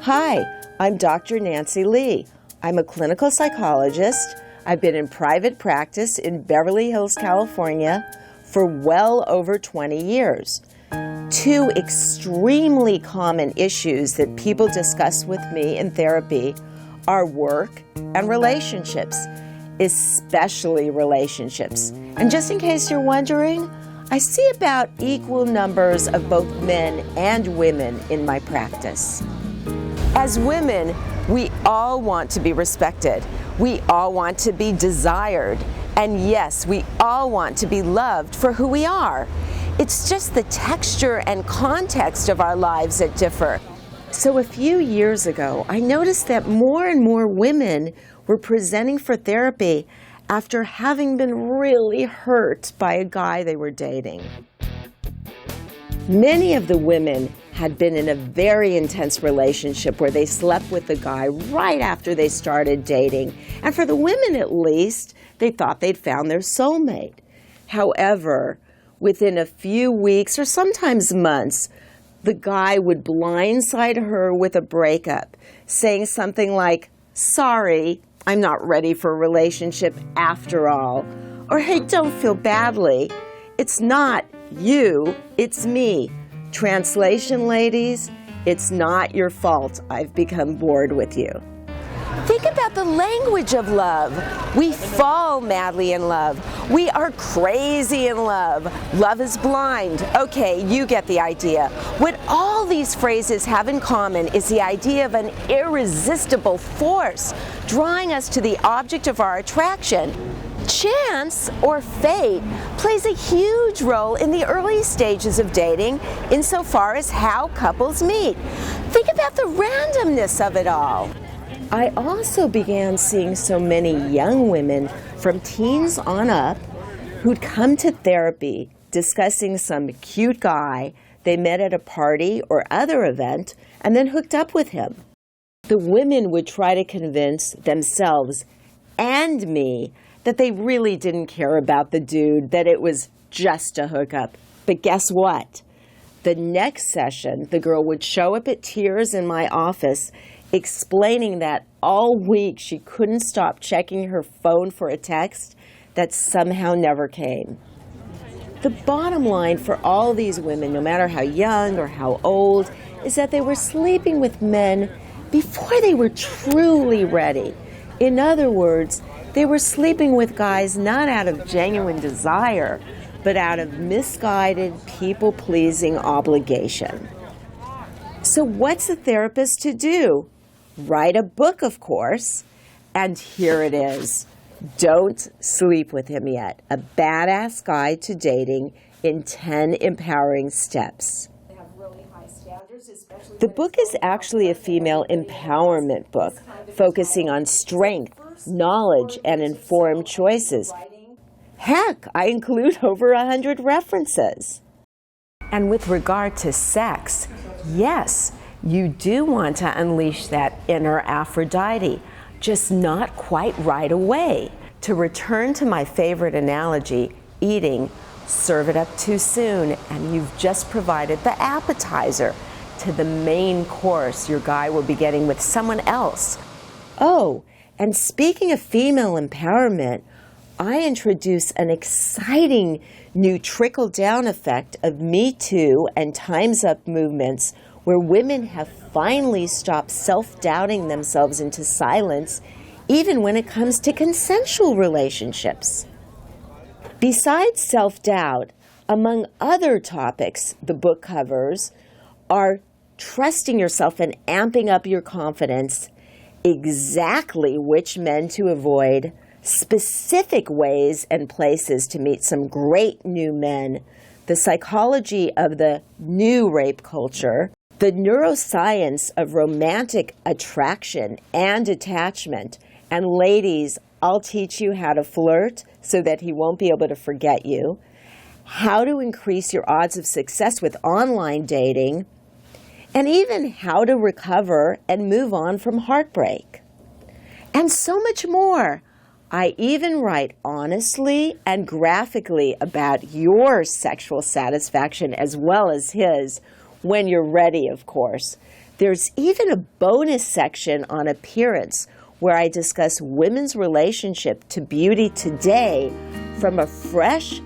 Hi, I'm Dr. Nancy Lee. I'm a clinical psychologist. I've been in private practice in Beverly Hills, California for well over 20 years. Two extremely common issues that people discuss with me in therapy are work and relationships, especially relationships. And just in case you're wondering, I see about equal numbers of both men and women in my practice. As women, we all want to be respected. We all want to be desired. And yes, we all want to be loved for who we are. It's just the texture and context of our lives that differ. So a few years ago, I noticed that more and more women were presenting for therapy after having been really hurt by a guy they were dating. Many of the women had been in a very intense relationship where they slept with the guy right after they started dating. And for the women at least, they thought they'd found their soulmate. However, within a few weeks or sometimes months, the guy would blindside her with a breakup, saying something like, "Sorry, I'm not ready for a relationship after all." Or, "Hey, don't feel badly. It's not you, it's me." Translation, ladies, it's not your fault I've become bored with you. Think about the language of love. We fall madly in love. We are crazy in love. Love is blind. Okay, you get the idea. What all these phrases have in common is the idea of an irresistible force drawing us to the object of our attraction. Chance, or fate, plays a huge role in the early stages of dating insofar as how couples meet. Think about the randomness of it all. I also began seeing so many young women from teens on up who'd come to therapy discussing some cute guy they met at a party or other event and then hooked up with him. The women would try to convince themselves and me that they really didn't care about the dude, that it was just a hookup. But guess what? The next session, the girl would show up at tears in my office explaining that all week she couldn't stop checking her phone for a text that somehow never came. The bottom line for all these women, no matter how young or how old, is that they were sleeping with men before they were truly ready. In other words, they were sleeping with guys not out of genuine desire, but out of misguided, people-pleasing obligation. So what's a therapist to do? Write a book, of course. And here it is. Don't sleep with him yet. A badass guide to dating in 10 empowering steps. The book is actually a female empowerment book, focusing on strength, knowledge, and informed choices. Heck, I include over 100 references. And with regard to sex, yes, you do want to unleash that inner Aphrodite, just not quite right away. To return to my favorite analogy, eating, serve it up too soon, and you've just provided the appetizer to the main course your guy will be getting with someone else. Oh, and speaking of female empowerment, I introduce an exciting new trickle-down effect of Me Too and Time's Up movements where women have finally stopped self-doubting themselves into silence, even when it comes to consensual relationships. Besides self-doubt, among other topics the book covers are trusting yourself and amping up your confidence, exactly which men to avoid, specific ways and places to meet some great new men, the psychology of the new rape culture, the neuroscience of romantic attraction and attachment, and ladies, I'll teach you how to flirt so that he won't be able to forget you, how to increase your odds of success with online dating, and even how to recover and move on from heartbreak. And so much more. I even write honestly and graphically about your sexual satisfaction as well as his, when you're ready, of course. There's even a bonus section on appearance where I discuss women's relationship to beauty today from a fresh,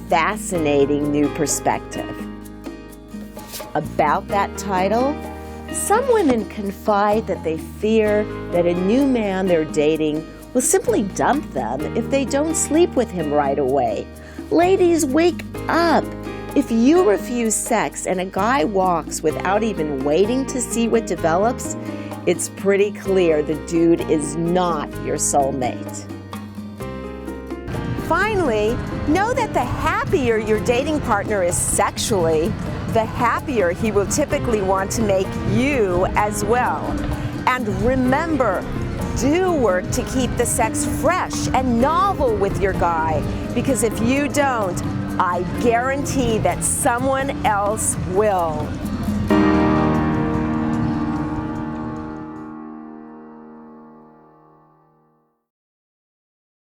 fascinating new perspective. About that title, some women confide that they fear that a new man they're dating will simply dump them if they don't sleep with him right away. Ladies, wake up! If you refuse sex and a guy walks without even waiting to see what develops, it's pretty clear the dude is not your soulmate. Finally, know that the happier your dating partner is sexually, the happier he will typically want to make you as well. And remember, do work to keep the sex fresh and novel with your guy, because if you don't, I guarantee that someone else will.